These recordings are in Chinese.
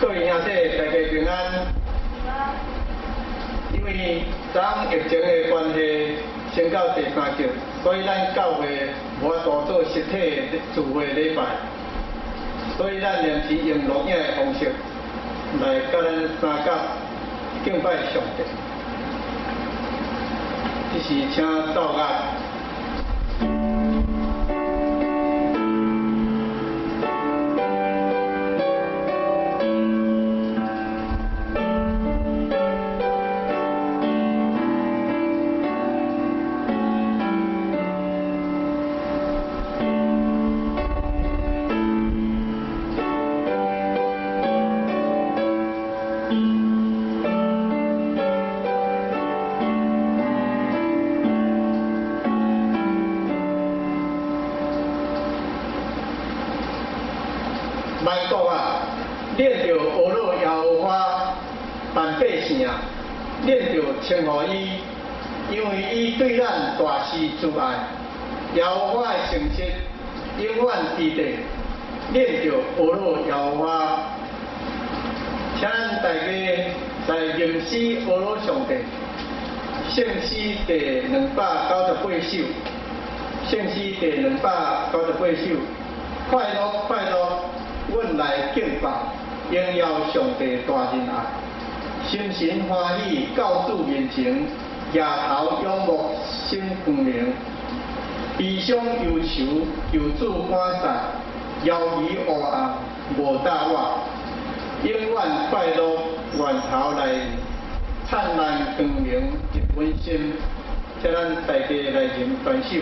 各位兄弟，大家平安。因为昨疫情的关系，升到第三级，所以咱教会无法度做实体聚会礼拜，所以咱临时用录影的方式来甲咱三甲敬拜上帝。这是请祷告。 万国啊，念着俄罗耶和华万百姓啊，念着称呼伊，因为伊对咱大施慈爱，耶和华的诚实永远伫地。念着俄罗耶和华，请咱大家来认识俄罗上帝，圣诗第298首，圣诗第298首，快乐快乐。 阮来敬拜，荣耀上帝大仁爱，心神欢喜告主面前，夜头仰慕心光明，悲伤忧愁求主赶散，犹疑黑暗无大我，永远快乐源头来灿烂光明一本心，请咱大家来吟团首。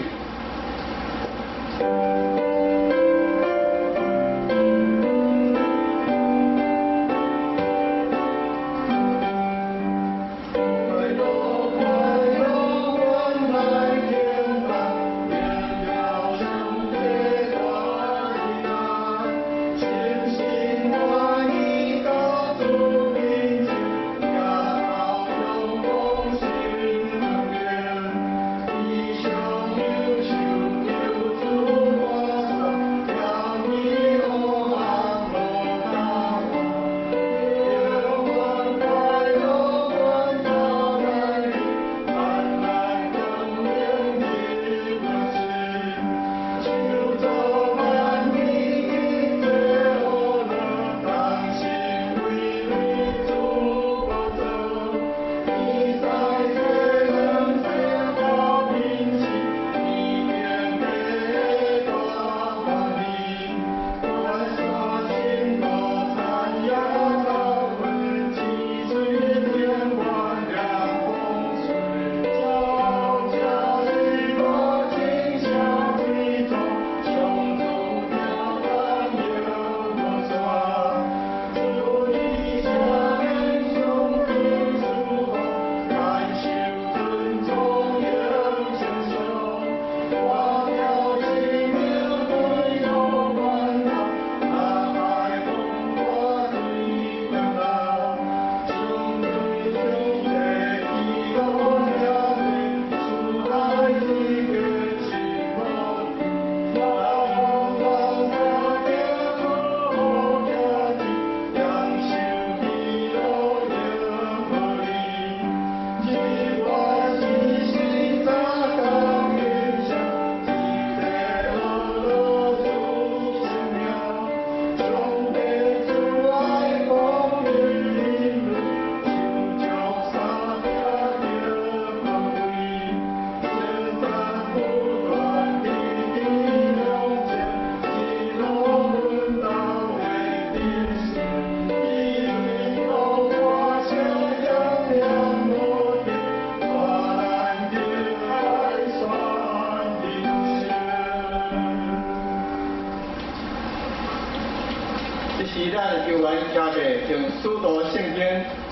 是咱游园家嘅用书读圣经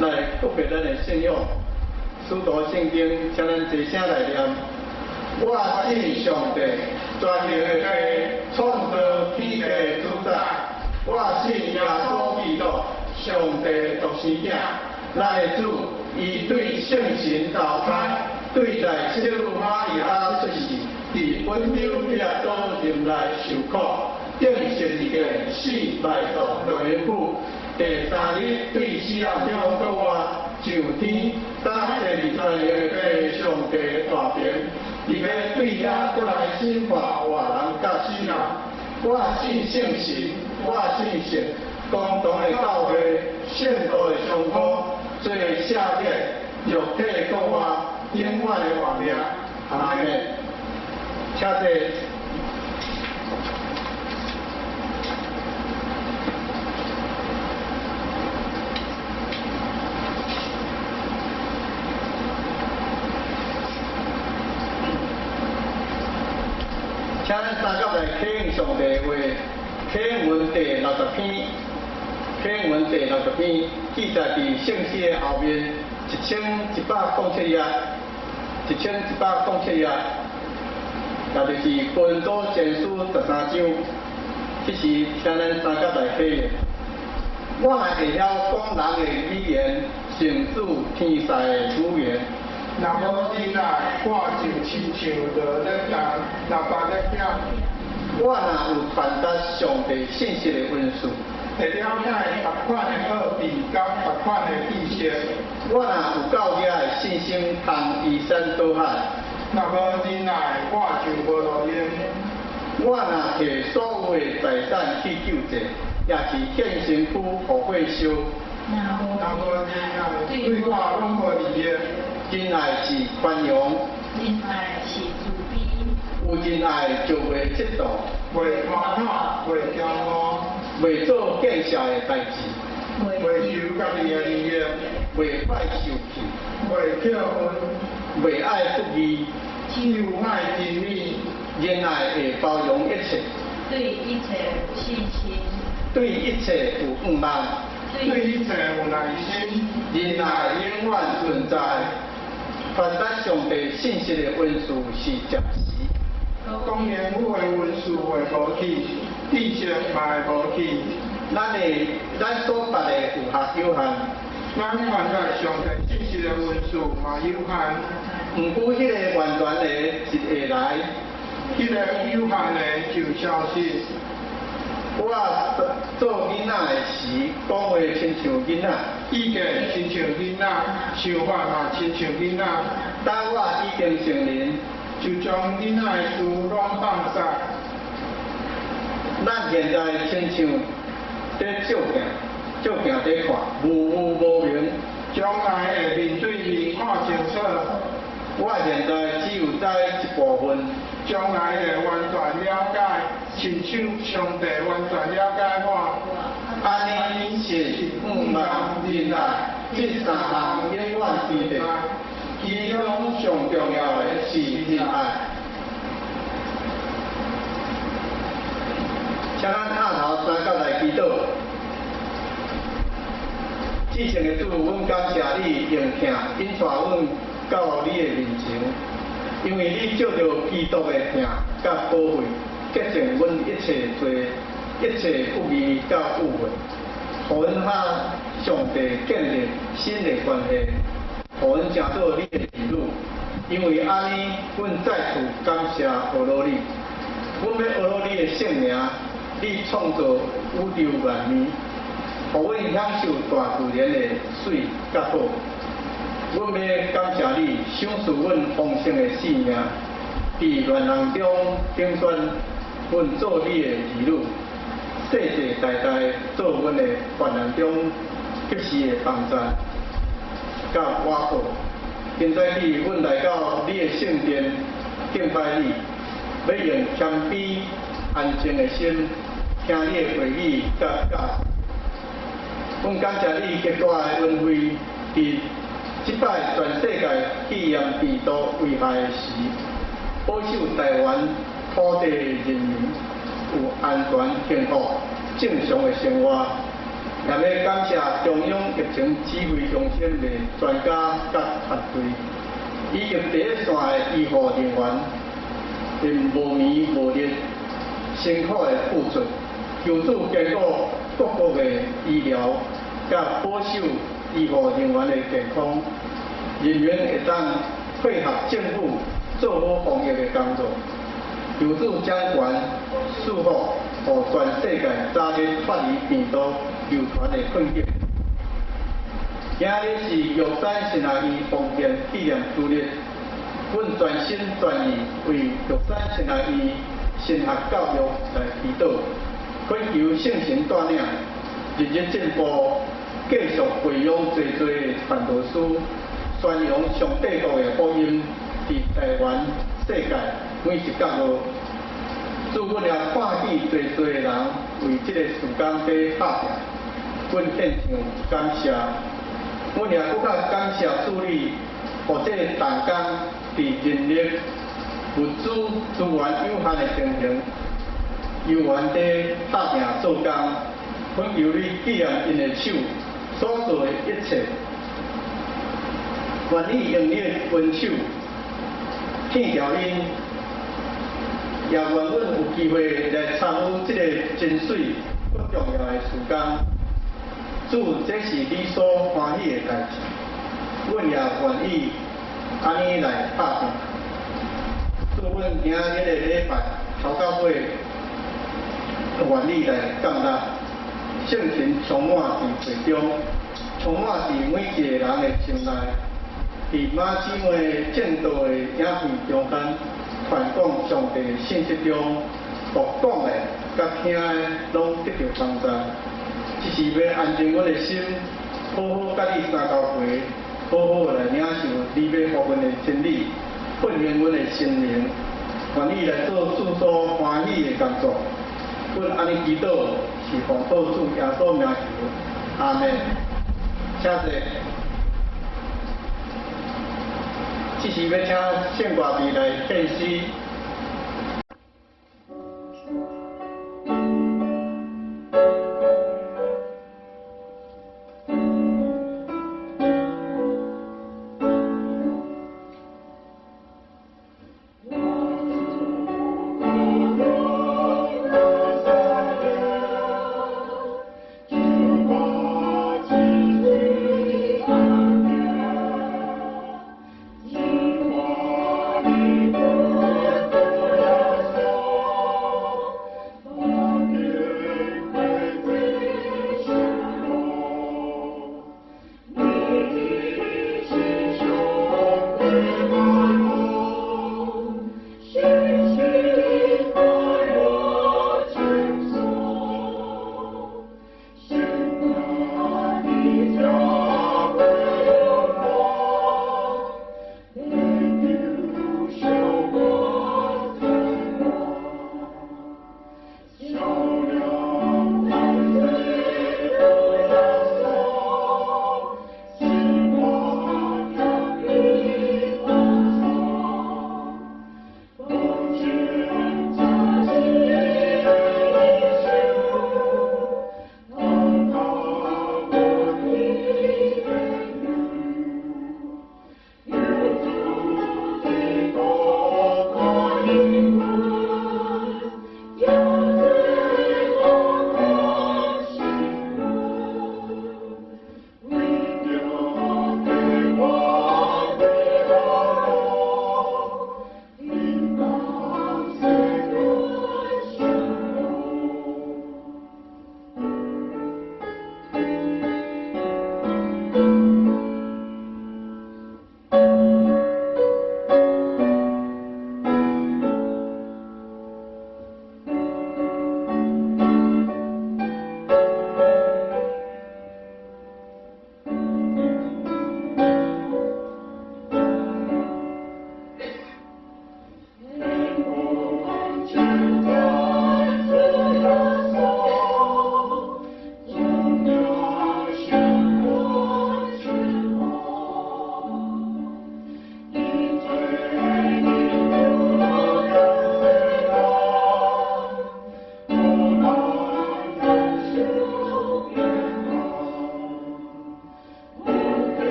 来告别咱的信仰。书读圣经，请咱齐声来念。我信上帝，全能的主，创造天地主宰。我信耶稣基督，上帝独生子，咱的主，伊对圣神投胎，对在小马利亚出世，伫温柔野岛林内受苦。 正是一个死来到地府，第3日对死人中国话上天，打坐23日拜上帝大名，伊要对遐过来审判活人甲死人。我信圣神，我信神，共同的教会，圣道的上课，做下列肉体国话永远的活命。阿门。请坐。请咱三甲来启应上帝话，启应文第60篇，启应文第60篇记载伫圣诗的后面1107页，1107页，也就是哥林多前书13章，这是请咱三甲来启应。我若会晓讲人的语言，成就天使的语言。若无你来，我就亲像着咧讲，若白咧讲。我若有传达上帝信息的文书，会了解别款的奥秘，甲别款的知识。我若有够遐的信心，通移山倒海。若无你来，我就无路用。我若摕所有的财产去救济，也是献身躯互火烧。若无你来，对我拢无利益。真爱是宽容，真爱是慈悲，有真爱就袂嫉妒，袂夸大，袂骄傲，袂做见笑的代志，袂求家己的利益，袂快受气，袂扣分，袂爱不义，只有爱真理。仁爱会包容一切，对一切有信心，对一切有盼望，对一切有耐心。仁爱永远存在。传达上帝信息的文书是暂时，讲言语的文书会无去，知识嘛会无去。咱所捌的有限，咱传达上帝信息的文书嘛有限。毋过迄个完全的一会来，迄个有限的就消失。我做囡仔的时，讲话亲像囡仔，意见亲像囡仔，想法嘛亲像囡仔。当我已经成年，就将囡仔的事拢放下。咱现在亲像在照镜在看，无明。将来会面对面看清楚。我现在只有知一部分，将来会完全了解，亲像上帝完全了解我。安尼是盼望仁爱，这三项永远伫地。其中上重要的是仁爱。请咱下头三角来祈祷。至诚的主，阮感谢你应听，引带阮到你的面前，因为你照着基督的疼甲保卫，洁净阮一切罪、一切不义甲误会，互阮甲上帝建立新的关系，互阮成做你的儿女。因为安尼，阮再次感谢俄罗你，阮要俄罗你的圣名，你创造宇宙万物。互阮享受大自然的水甲好，阮要感谢你赏赐阮丰盛的生命，伫乱人中竞选阮做你的儿女，世世代代做阮的患难中及时的帮助，甲我好。现在阮来到你的圣殿敬拜你，要用谦卑安静的心听你的话语甲教示。阮感谢你极大的恩惠，伫即摆全世界肺炎病毒危害的时，保守台湾土地的人民有安全、幸福、正常的生活。也要感谢中央疫情指挥中心的专家甲团队，以及第一线的医护人员，因无眠无日，辛苦的付出，求主兼顾各国的医疗，甲保守医护人员的健康，人员会当配合政府做好防疫的工作。求主掌权，祝福，互全世界早日脱离病毒。游船的困境。今日是玉山神阿姨奉献纪念主日，阮全心全意为玉山神阿姨神学教育来祈祷，恳求圣神带领，日日进步，继续培养济济的传道师，宣扬上帝国的福音，伫台湾、世界每一角落。祝阮也看见济济的人为这个事工在打拼，阮献上感谢。阮也搁较感谢助理，互这个动工伫人力、物资资源有限的情形，悠然地打拼做工，恳求你纪念因的手所做的一切，愿你用你的恩手献条因，也愿阮有机会来参与这个真水不重要的事工。主，这是你所欢喜的代志，阮也愿意安尼来打拼。祝阮今日的礼拜头到尾，愿意来感恩，圣神充满伫会中，充满伫每一个人的心内，伫马姊妹正道的影片中间，传讲上帝的信息中，互讲的甲听的拢得到帮助。只是要安静阮的心，好好甲你相交陪，好好来领受你要给阮的真理，训练阮的心灵，愿意来做主所欢喜的工作。阮安尼祈祷是奉靠主耶稣名求，阿门。请坐。这时要请圣歌队来献诗。你我。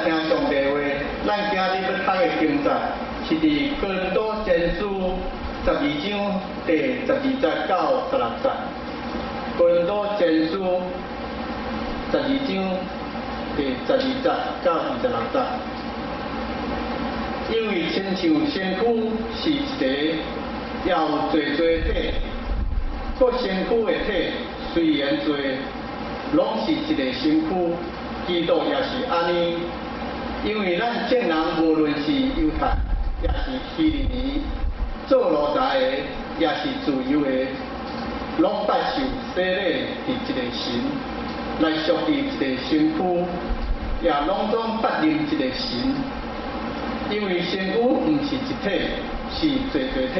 听上帝话，咱今日要读的经节是伫哥林多前书12章第12节到16节。哥林多前书12章第12节到26节。因为亲像身躯是一个，也有侪体，各身躯的体虽然侪，拢是一个身躯。基督也是安尼，因为咱众人无论是犹太，也是希利尼，做奴才的，也是自由的，拢捌受洗礼伫一个神，来属于一个身躯，也拢总捌认一个神。因为身躯毋是一体，是侪体。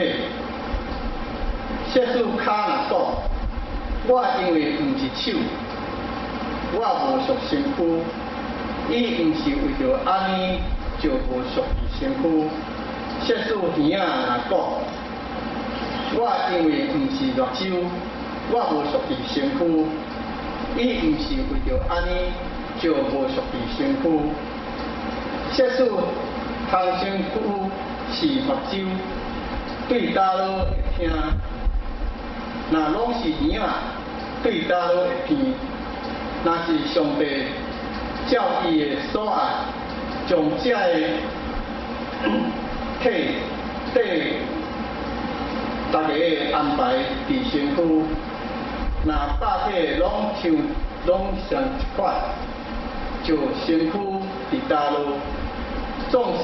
设使骹若讲，我因为毋是手。我无属身躯，伊毋是为着安尼就无属于身躯。设使耳仔若讲，我因为毋是热手，我无属于身躯，伊毋是为着安尼就无属于身躯。设使通身躯是目睭，对倒落会听，若拢是耳仔，对倒落会偏。若是上帝照伊的所爱，将这个体对大家安排伫身躯，若百体拢像一块，就身躯伫倒落，总是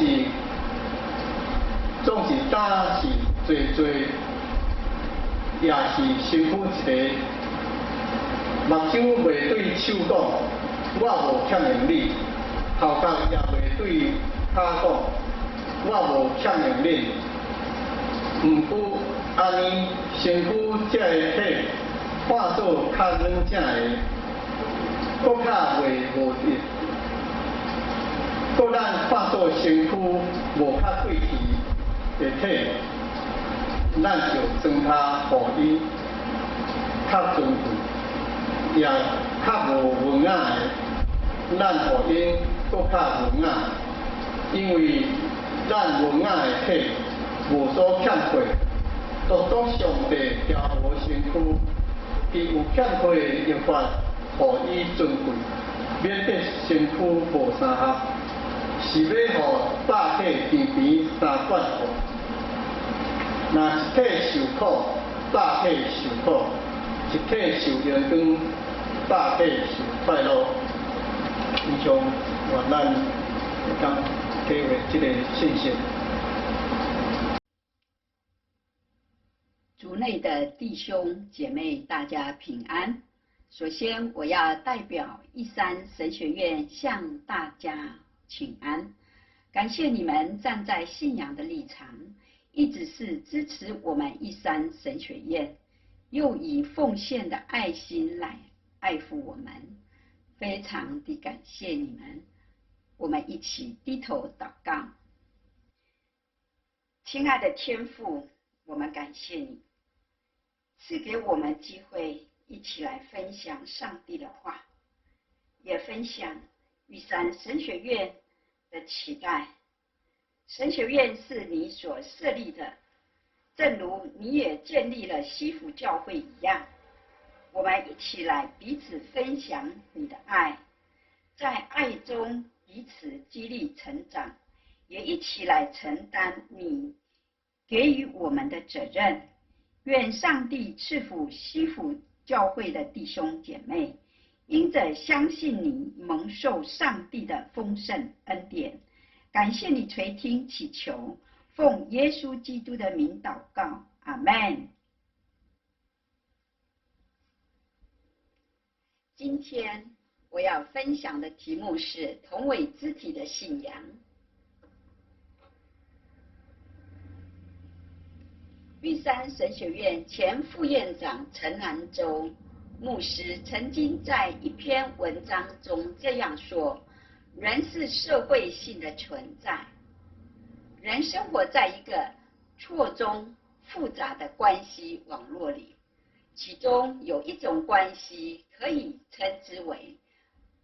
胆是侪，也是身躯一个。目睭袂对手讲，我无欠用你；头壳也袂对骹讲，我无欠用你。毋过安尼，身躯这个体，看做较软正的，搁较袂无力；搁咱看做身躯无较贵气的体，咱就装他互伊较尊贵。也较无文雅的，咱互因搁较文雅，因为咱文雅的体无所欠缺，独独上帝调和身躯，伫有欠缺的约法，互伊尊贵，免得身躯无三合，是要互百体平平三管好。若一体受苦，百体受苦。一体受阳光，百体受快乐。以上愿咱刚体会这个信息。族内的弟兄姐妹，大家平安。首先，我要代表13神学院向大家请安，感谢你们站在信仰的立场，一直是支持我们13神学院。又以奉献的爱心来爱护我们，非常的感谢你们。我们一起低头祷告。亲爱的天父，我们感谢你赐给我们机会，一起来分享上帝的话，也分享玉山神学院的期待。神学院是你所设立的，正如你也建立了西府教会一样，我们一起来彼此分享你的爱，在爱中彼此激励成长，也一起来承担你给予我们的责任。愿上帝赐福西府教会的弟兄姐妹，因着相信你，蒙受上帝的丰盛恩典。感谢你垂听祈求，奉耶稣基督的名祷告，阿们。今天我要分享的题目是同为肢体的信仰。玉山神学院前副院长陈南洲牧师曾经在一篇文章中这样说：人是社会性的存在，人生活在一个错综复杂的关系网络里，其中有一种关系可以称之为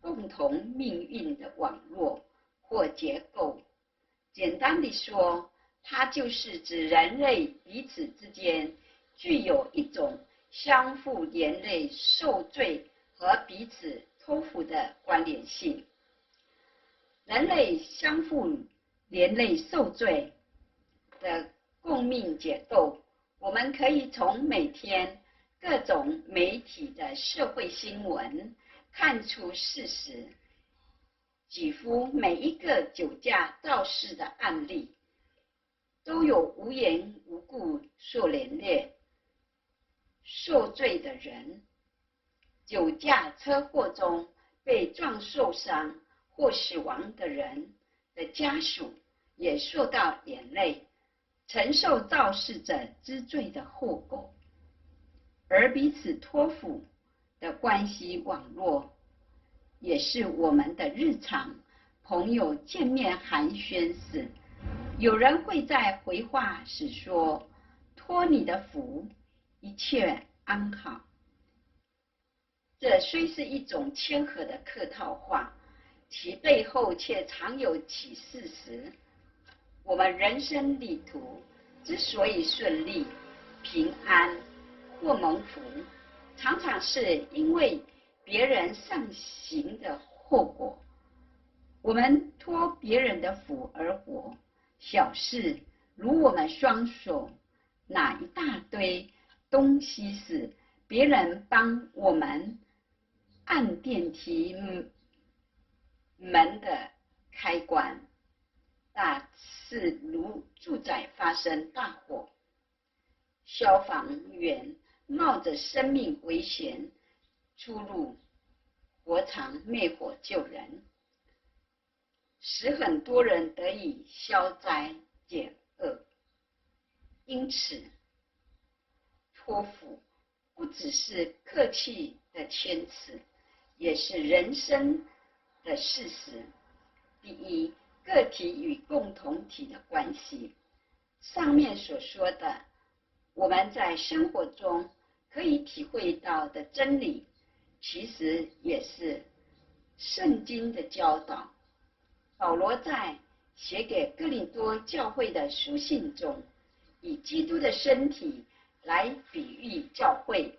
共同命运的网络，或或结构。简单地说，它就是指人类彼此之间具有一种相互连累、受罪和彼此托付的关联性。人类相互连累、受罪的共命结构，我们可以从每天各种媒体的社会新闻看出事实。几乎每一个酒驾肇事的案例，都有无缘无故受连累、受罪的人。酒驾车祸中被撞受伤或死亡的人的家属也受到连累，承受肇事者之罪的后果。而彼此托付的关系网络，也是我们的日常。朋友见面寒暄时，有人会在回话时说：“托你的福，一切安好。”这虽是一种谦和的客套话，其背后却常有启示时。我们人生旅途之所以顺利、平安或蒙福，常常是因为别人上行的后果。我们托别人的福而活，小事如我们双手拿一大堆东西时，别人帮我们按电梯门的开关；大事如住宅发生大火，消防员冒着生命危险出入火场灭火救人，使很多人得以消灾解厄。因此，托付不只是客气的谦辞，也是人生的事实。第一，个体与共同体的关系。上面所说的，我们在生活中可以体会到的真理，其实也是圣经的教导。保罗在写给哥林多教会的书信中，以基督的身体来比喻教会。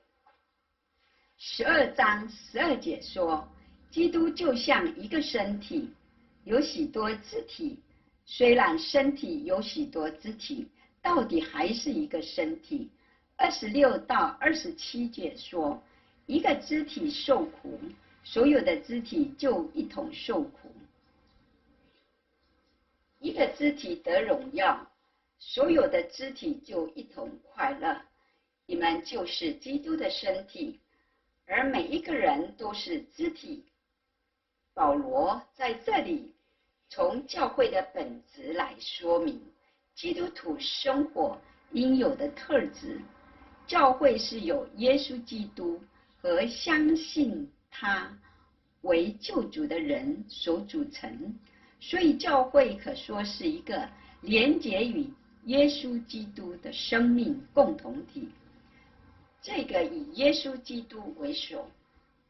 12章12节说，基督就像一个身体，有许多肢体，虽然身体有许多肢体，到底还是一个身体。26到27节说，一个肢体受苦，所有的肢体就一同受苦。一个肢体得荣耀，所有的肢体就一同快乐。你们就是基督的身体，而每一个人都是肢体。保罗在这里从教会的本质来说明基督徒生活应有的特质。教会是由耶稣基督和相信他为救主的人所组成，所以教会可说是一个连结于耶稣基督的生命共同体。这个以耶稣基督为首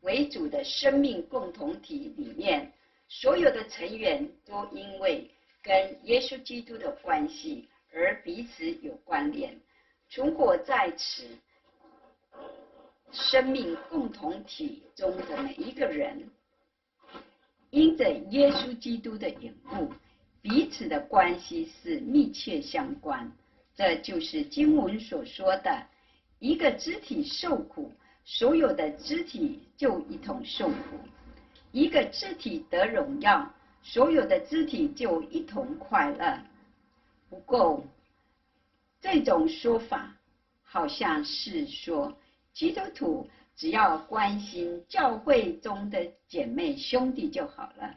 为主的生命共同体里面，所有的成员都因为跟耶稣基督的关系而彼此有关联，存活在此生命共同体中的每一个人，因着耶稣基督的缘故，彼此的关系是密切相关。这就是经文所说的，一个肢体受苦，所有的肢体就一同受苦；一个肢体得荣耀，所有的肢体就一同快乐。不过，这种说法好像是说，基督徒只要关心教会中的姐妹兄弟就好了，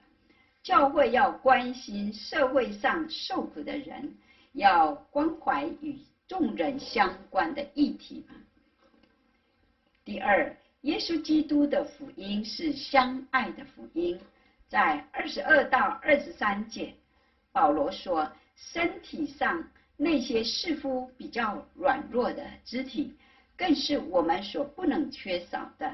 教会要关心社会上受苦的人，要关怀与众人相关的议题嘛。第二，耶稣基督的福音是相爱的福音。在22到23节，保罗说，身体上那些似乎比较软弱的肢体，更是我们所不能缺少的。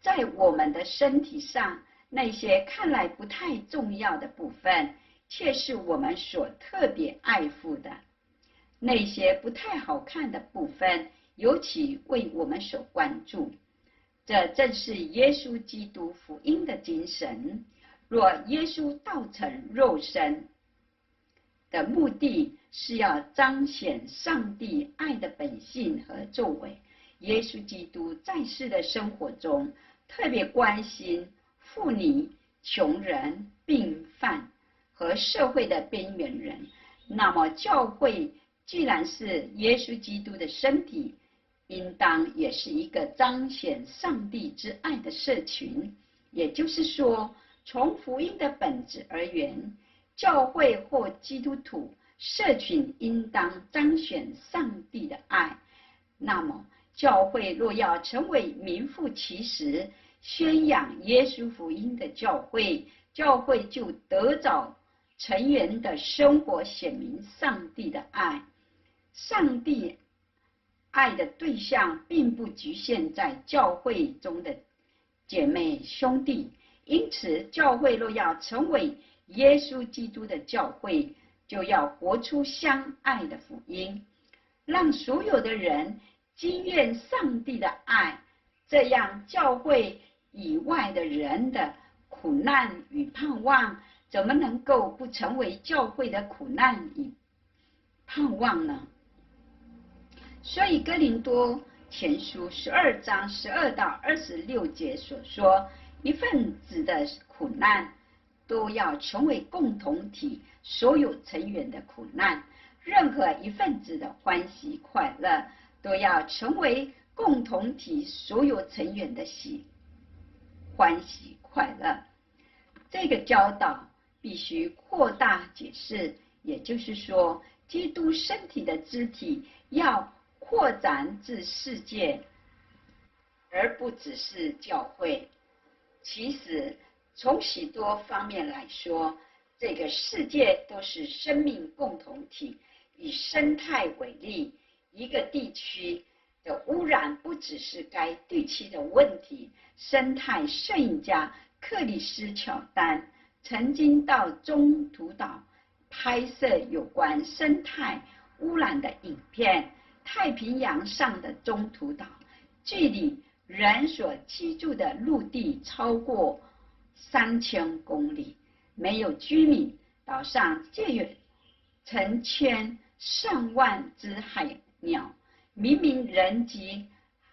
在我们的身体上那些看来不太重要的部分，却是我们所特别爱护的；那些不太好看的部分，尤其为我们所关注。这正是耶稣基督福音的精神。若耶稣道成肉身的目的是要彰显上帝爱的本性和作为，耶稣基督在世的生活中特别关心妇女、穷人、病患和社会的边缘人。那么教会既然是耶稣基督的身体，应当也是一个彰显上帝之爱的社群。也就是说，从福音的本质而言，教会或基督徒社群应当彰显上帝的爱。那么教会若要成为名副其实宣扬耶稣福音的教会，教会就得着成员的生活显明上帝的爱。上帝爱的对象并不局限在教会中的姐妹兄弟，因此教会若要成为耶稣基督的教会，就要活出相爱的福音，让所有的人经验上帝的爱，这样教会以外的人的苦难与盼望，怎么能够不成为教会的苦难与盼望呢？所以哥林多前书12章12到26节所说，一份子的苦难都要成为共同体所有成员的苦难，任何一份子的欢喜快乐都要成为共同体所有成员的欢喜快乐。这个教导必须扩大解释，也就是说，基督身体的肢体要扩展至世界，而不只是教会。其实从许多方面来说，这个世界都是生命共同体。以生态为例，一个地区的污染不只是该地区的问题。生态摄影家克里斯乔丹曾经到中途岛拍摄有关生态污染的影片。太平洋上的中途岛距离人所居住的陆地超过3000公里，没有居民，岛上皆有成千上万只海鸟。明明人迹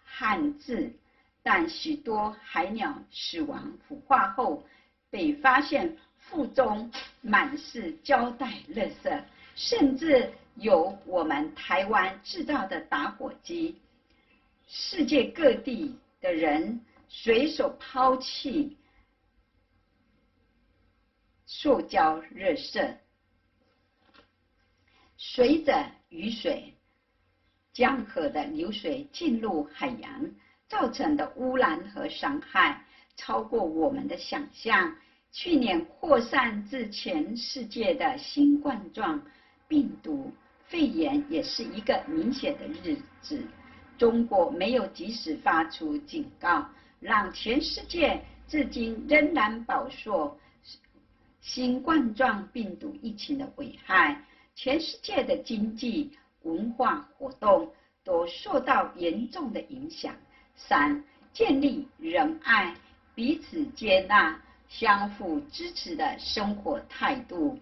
罕至，但许多海鸟死亡腐化后，被发现腹中满是胶带垃圾，甚至有我们台湾制造的打火机。世界各地的人随手抛弃塑胶垃圾，随着雨水、江河的流水进入海洋，造成的污染和伤害超过我们的想象。去年扩散至全世界的新冠状病毒肺炎也是一个明显的日子。中国没有及时发出警告，让全世界至今仍然饱受新冠状病毒疫情的危害。全世界的经济、文化活动都受到严重的影响。3、建立仁爱、彼此接纳、相互支持的生活态度。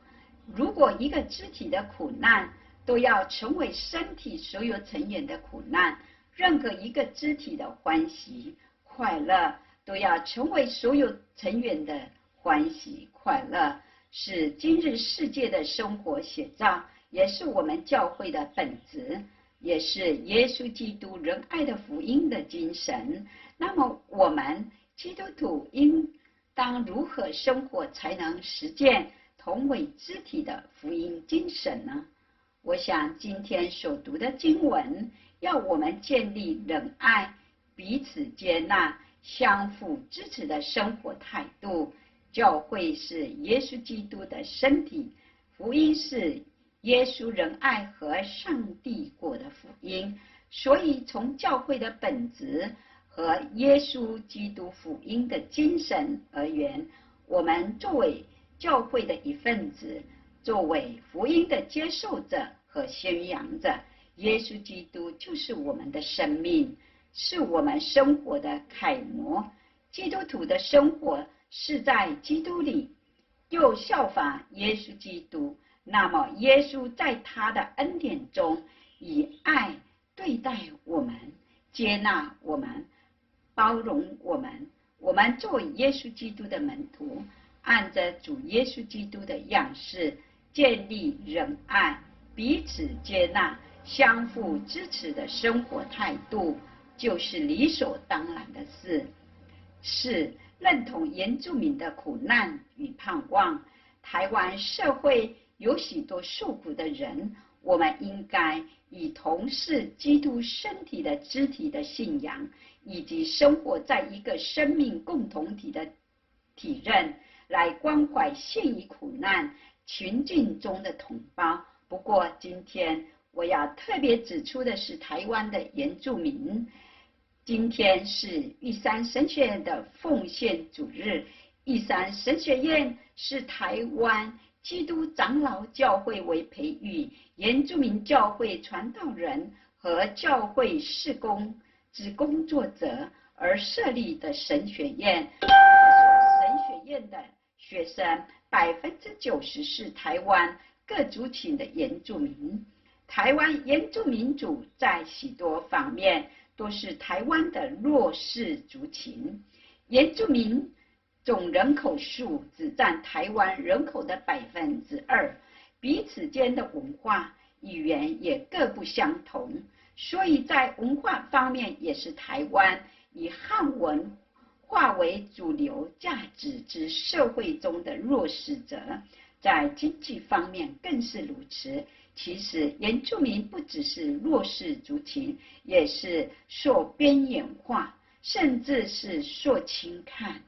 如果一个肢体的苦难都要成为身体所有成员的苦难，任何一个肢体的欢喜快乐都要成为所有成员的欢喜快乐，是今日世界的生活写照，也是我们教会的本质，也是耶稣基督仁爱的福音的精神。那么我们基督徒应当如何生活才能实践同为肢体的福音精神呢？我想今天所读的经文要我们建立仁爱、彼此接纳、相互支持的生活态度。教会是耶稣基督的身体，福音是耶稣仁爱和上帝国的福音。所以从教会的本质和耶稣基督福音的精神而言，我们作为教会的一份子，作为福音的接受者和宣扬者，耶稣基督就是我们的生命，是我们生活的楷模。基督徒的生活是在基督里，又效法耶稣基督。那么耶稣在他的恩典中以爱对待我们，接纳我们，包容我们。我们作为耶稣基督的门徒，按着主耶稣基督的样式，建立仁爱、彼此接纳、相互支持的生活态度，就是理所当然的事。是认同原住民的苦难与盼望。台湾社会有许多受苦的人，我们应该以同是基督身体的肢体的信仰，以及生活在一个生命共同体的体认，来关怀陷于苦难群境中的同胞。不过今天我要特别指出的是台湾的原住民。今天是玉山神学院的奉献主日。玉山神学院是台湾基督长老教会为培育原住民教会传道人和教会事工之工作者而设立的神学院。神学院的学生90%是台湾各族群的原住民。台湾原住民族在许多方面都是台湾的弱势族群。原住民总人口数只占台湾人口的2%，彼此间的文化语言也各不相同，所以在文化方面也是台湾以汉文化为主流价值之社会中的弱势者。在经济方面更是如此。其实原住民不只是弱势族群，也是受边缘化，甚至是受轻看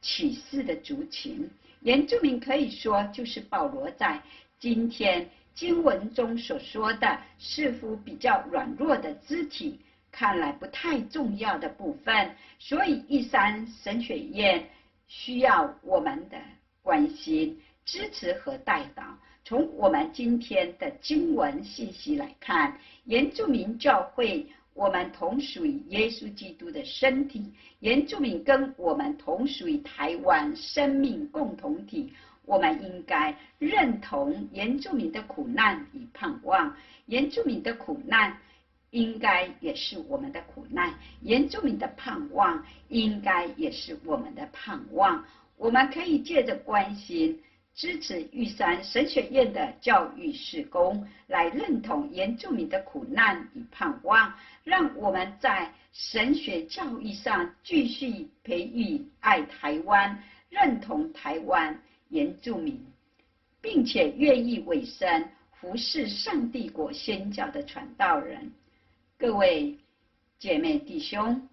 歧视的族群。原住民可以说就是保罗在今天经文中所说的似乎比较软弱的肢体，看来不太重要的部分。所以玉山神学院需要我们的关心、支持和代祷。从我们今天的经文信息来看，原住民教会我们同属于耶稣基督的身体，原住民跟我们同属于台湾生命共同体。我们应该认同原住民的苦难与盼望，原住民的苦难应该也是我们的苦难，原住民的盼望应该也是我们的盼望。我们可以借着关心支持玉山神学院的教育事工，来认同原住民的苦难与盼望，让我们在神学教育上继续培育爱台湾、认同台湾原住民，并且愿意委身服侍上帝国宣教的传道人。各位姐妹弟兄，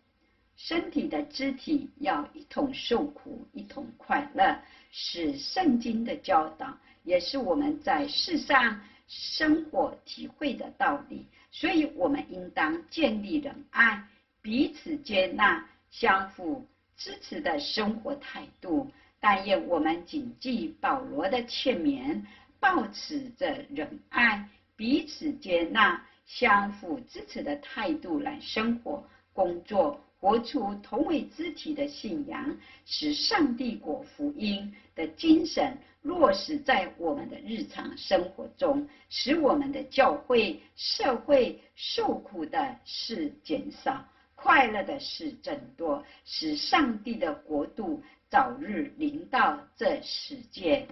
身体的肢体要一同受苦，一同快乐，是圣经的教导，也是我们在世上生活体会的道理。所以我们应当建立仁爱、彼此接纳、相互支持的生活态度。但愿我们谨记保罗的劝勉，抱持着仁爱、彼此接纳、相互支持的态度来生活、工作，活出同为肢体的信仰，使上帝国福音的精神落实在我们的日常生活中，使我们的教会、社会受苦的事减少，快乐的事增多，使上帝的国度早日临到这世界。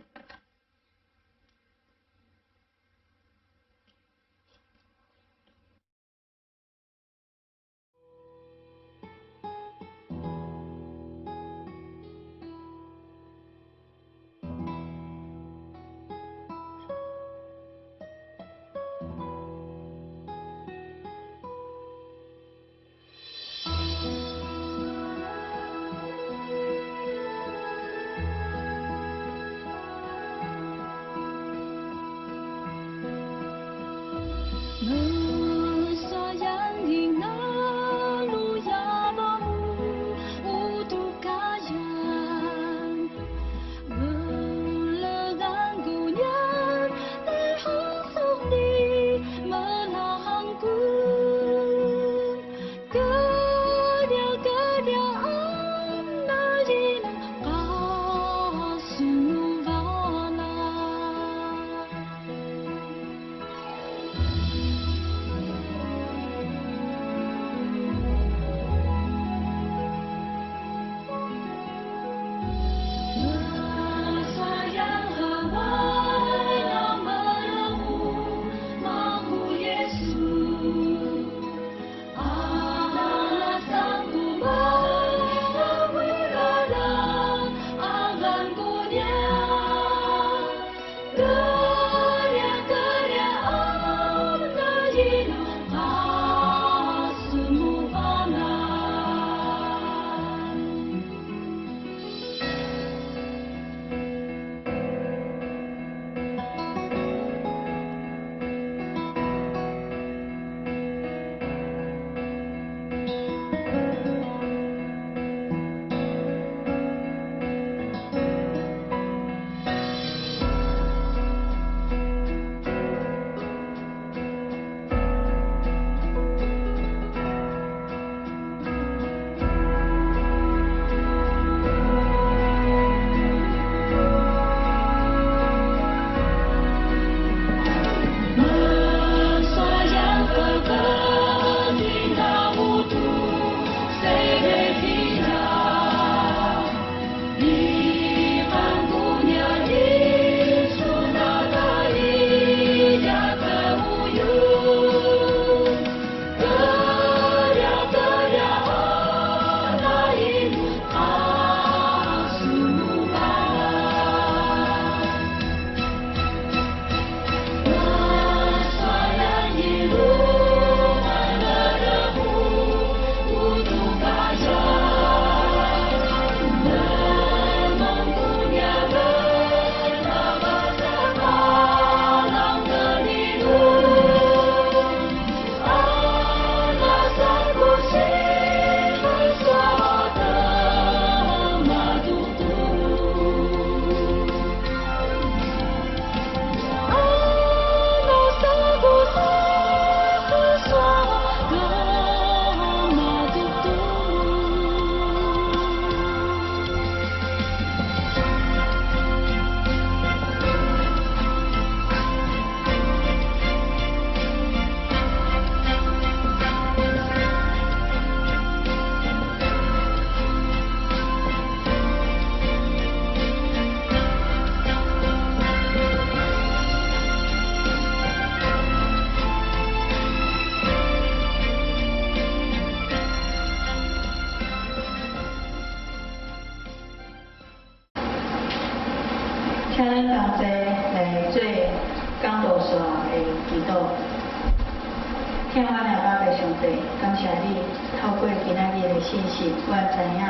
敬我的宝贝上帝，感谢你透过今仔日的信息，我知影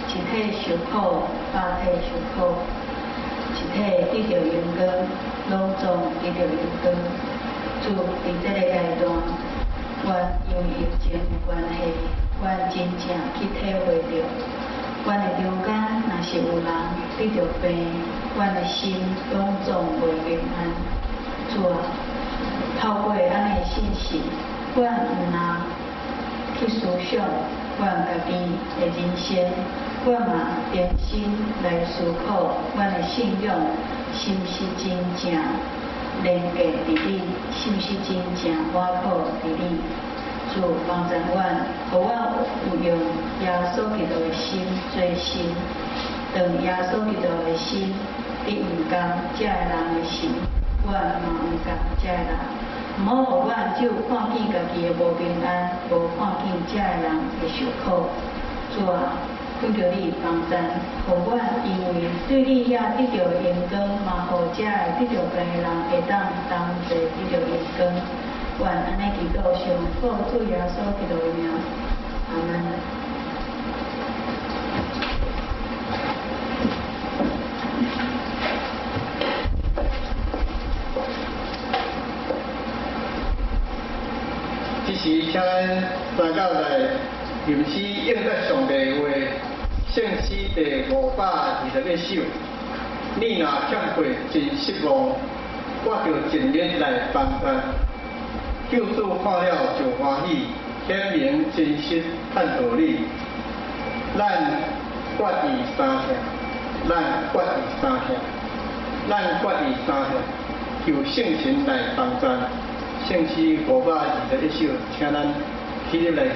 一体受苦，百体受苦，一体得到阳光，拢总得到阳光。主伫这个阶段，我因为疫情的关系，我真正去体会到，我的中间若是有人得到病，我的心拢总袂平安。主啊，透过咱的信息，我毋通去思想我家己的人生，我嘛重新来思考我的信仰是毋是真正连结伫你，是毋是真正倚靠伫你。主帮助我，互我有用耶稣基督的心做心，当耶稣基督的心你毋甘遮个人的心，我嘛毋甘遮个人。毋好互我只有看见家己的无平安，无看见遮个人会受苦。主啊，恳求你帮助，互我因为对你也得到阳光，嘛互遮个得到病的人会当同齐得到阳光。愿安尼祈祷上奉主耶稣基督的名，阿门。这时，请咱三教来吟诗应答上帝的话，圣诗第521首。你若欠过真失望，我就尽力来帮助。救主看了就欢喜，显明真实探道理。咱决意三项，咱决意三项，咱决意三项，求圣神来帮助。圣诗521首，请咱起立来吟。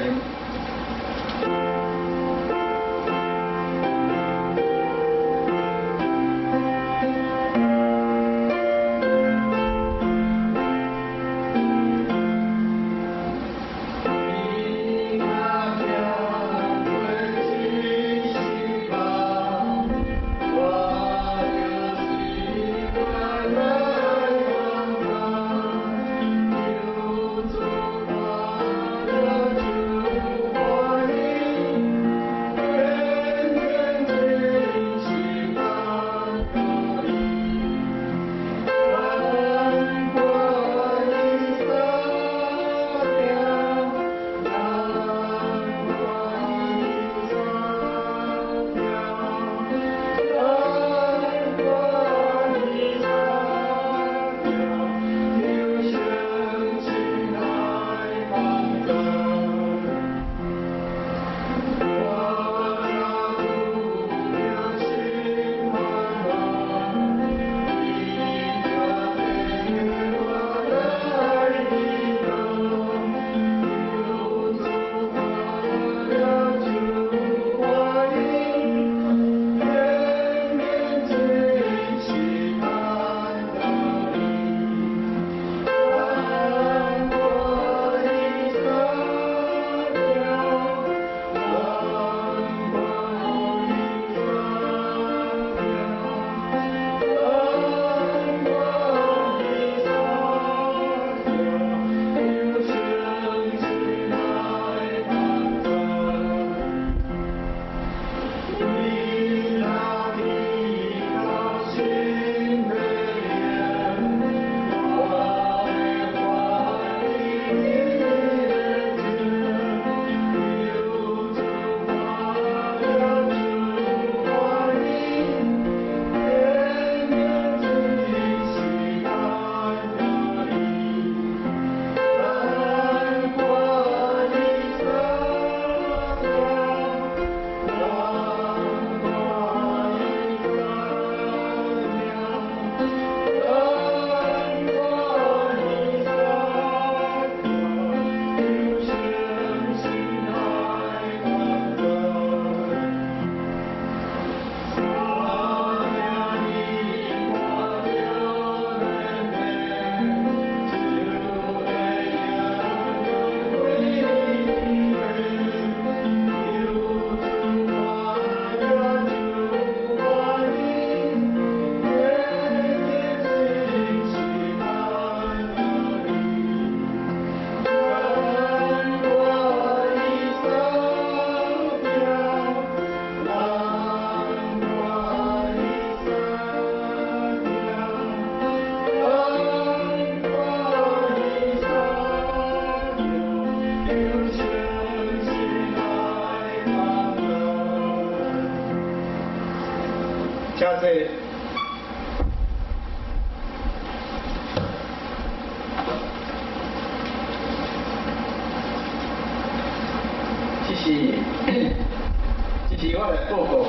我来报告，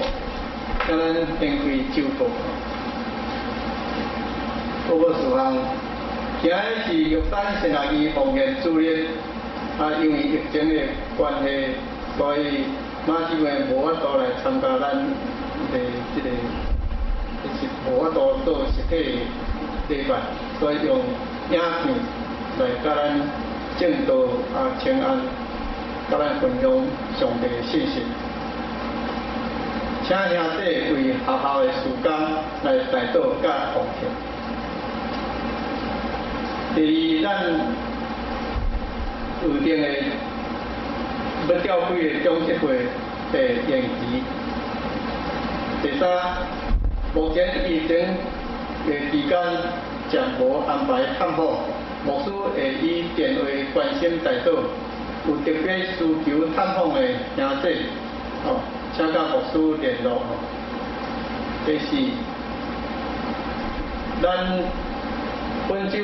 甲咱展开周报。报告事项，今日是玉山新学期方言主任，因为疫情的关系，所以马主任无法度来参加咱这个无法度做实体礼拜，所以用影片来甲咱正道请安，甲咱分享上帝的信息。请兄弟为学校的事工来代祷甲奉献。第二，咱预定的要召开的中执会的延期。第三，目前疫情的期间暂无安排探访，牧师会以电话关心代祷，有特别需求探访的兄弟，请甲牧师联络。第四，咱本周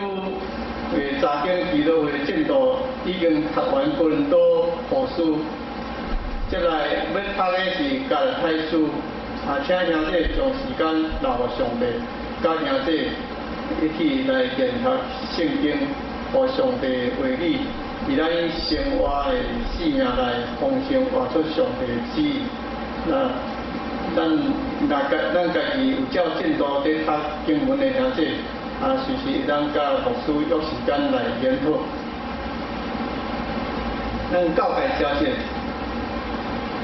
查经祈祷会进度已经读完哥伦多后书，接来要拍的是加拉太书，请兄弟将时间留予上帝，甲兄弟一起来研读圣经，互上帝话语，伫咱生活的生命内丰盛活出上帝的旨意。咱家己有照进度在读经文的兄弟，随时会当甲牧师约时间来研讨。咱教界消息，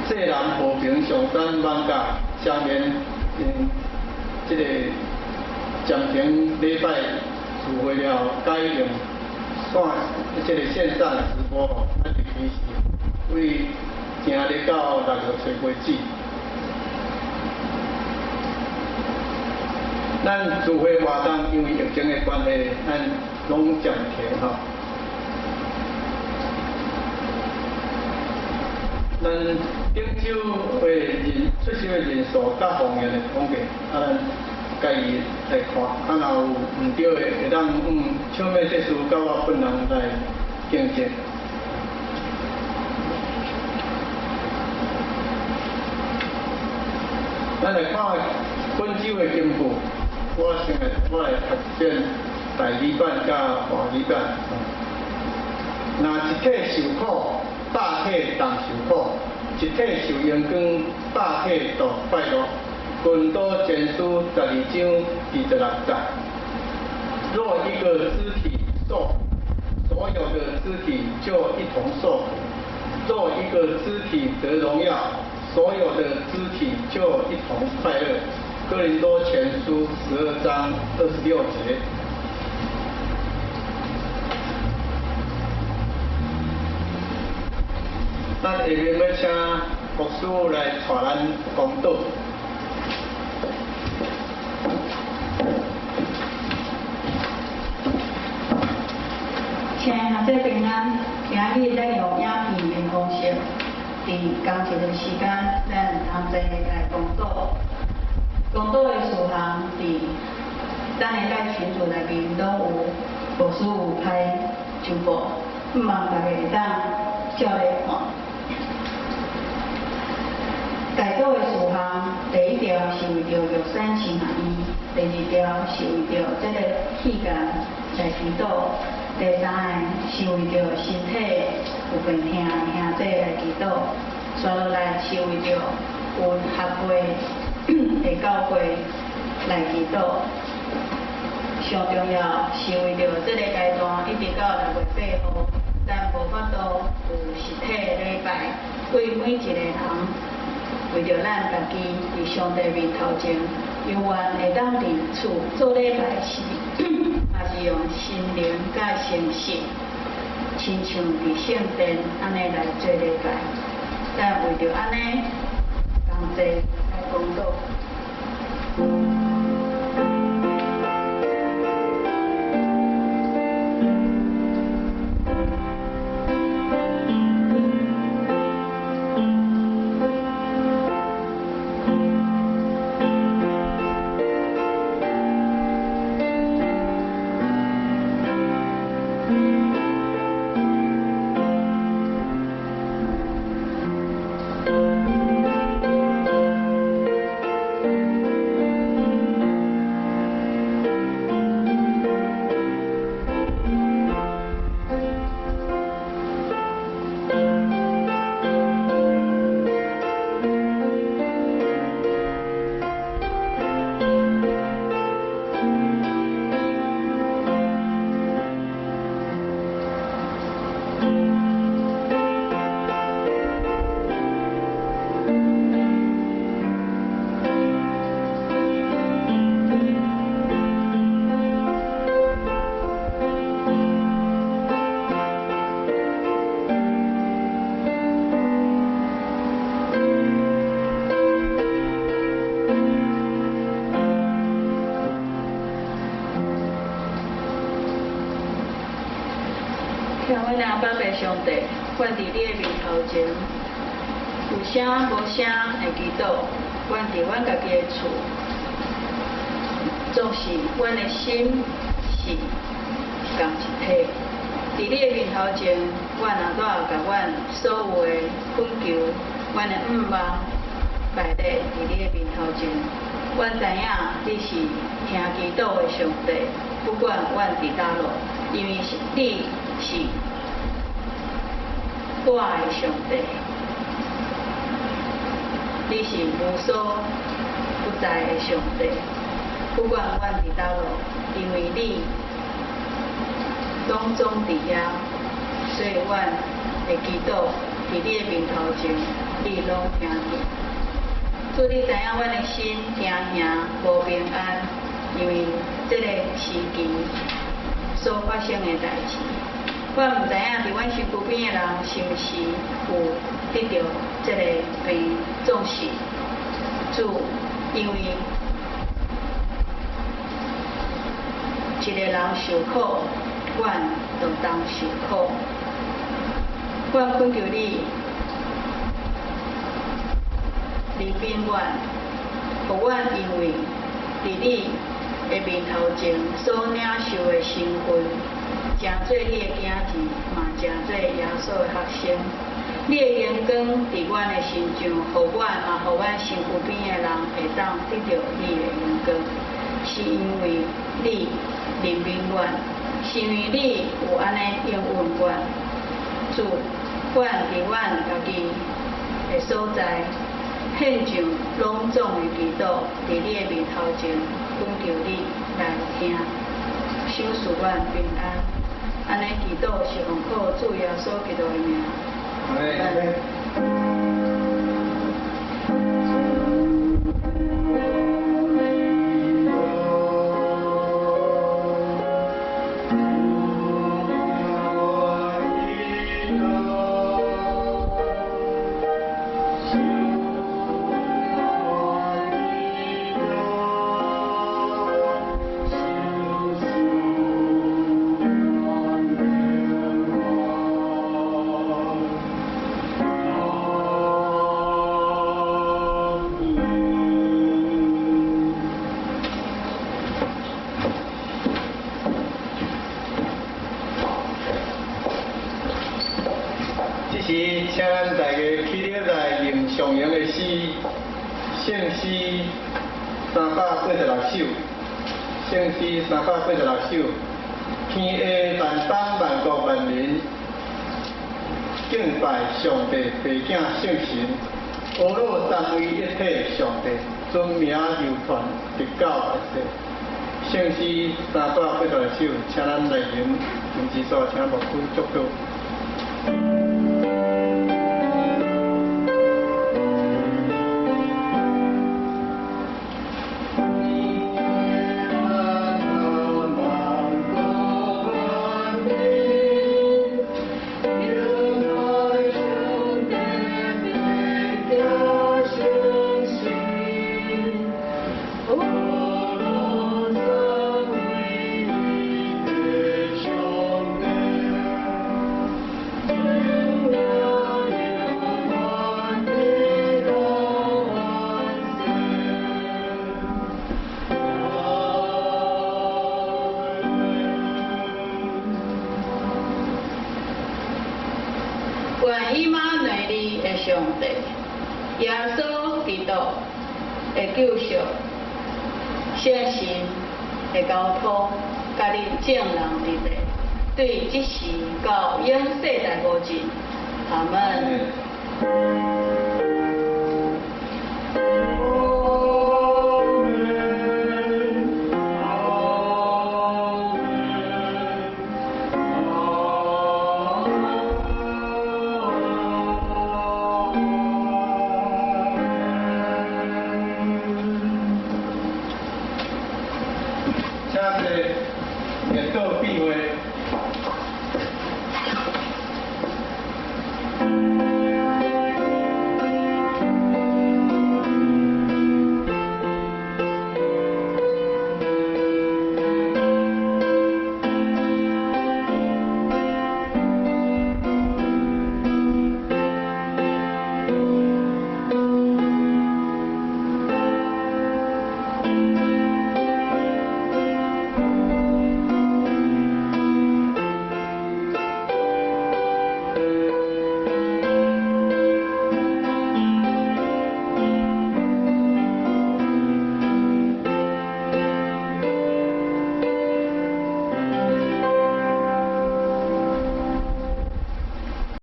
济南和平上山网架下面这个暂停礼拜聚会了，改用这个线上直播日期是为今日到6月初为止。咱聚会活动因为疫情的关系，咱拢暂停咱顶周会出席的人数甲方面的统计，咱家己来看，若有唔对的，会当唱片技术甲我本人来竞争。咱来看本周的进步。我来读卷第2版甲华语版。若一体受苦，百体同受苦；一体受阳光，百体度快乐。哥伦多前书12章26节。若一个肢体受苦，所有的肢体就一同受苦；若一个肢体得荣耀，所有的肢体就一同快乐。哥林多前书12章26节。咱下面要请牧师来带咱讲道。请兄弟平安，今日咱用影片的方式，伫同一个时间，咱同齐来讲道。讲道的事项伫咱的赖群组内面拢有，牧师有拍直播，希望大家会当照来看。代祷的事项，第1条是为着玉山新学医，第2条是为着这个器官来祈祷，第3个是为着身体有病痛的兄弟来祈祷，接落来是为着有合会的教会来祈祷。上重要是为着这个阶段一直到6月8号，咱无法度有实体礼拜，对每一个人。为着咱家己伫上帝面头前，犹原会当伫厝做礼拜时，也是用心灵甲诚实，亲像伫圣殿安尼来做礼拜。咱为着安尼，同齐来讲道。向阮阿爸爸上帝，阮伫你的面头前，有声无声的祈祷，阮伫阮家己的厝，总是阮的心是共一体。伫你的面头前，阮阿带甲阮所有的恳求，阮的望摆咧伫你的面头前。阮知影你是听祈祷的上帝，不管阮伫倒落，因为你是我的上帝，你是无所不在的上帝，不管阮伫倒落，因为你拢总伫遐，所以阮会祈祷伫你的面头前，你拢听见。祝你知影阮的心听兄无平安，因为这个时期所发生的代志，阮毋知影伫阮身躯边的人是毋是有得到这个病，总是主因为一个人受苦，阮就当受苦。阮恳求你。临宾阮，互阮因为伫你的面头前所领受的身份，诚做你的囝儿，嘛诚做耶稣的学生。你的眼光伫阮的身上，互阮嘛，互阮身躯边的人会当得到你的眼光，是因为你临宾阮，是因为你有安尼应允阮。主，阮伫阮家己的所在。献上隆重的祈祷，伫你的面头前，恳求你来听，赏赐阮平安。安尼祈祷是奉靠主耶稣基督的名。阿门。请咱大家起立来念上扬的诗，圣诗386首，圣诗386首，天下万邦万国万民，敬拜上帝父子圣神，阿罗三位一体上帝，尊名流传直到一世。圣诗386首，请咱来念，念之所，请牧师祝福。愿以马内利的上帝，耶稣基督的救赎，圣神的交托，甲你正人伫地，对即时到永世代无尽。阿门。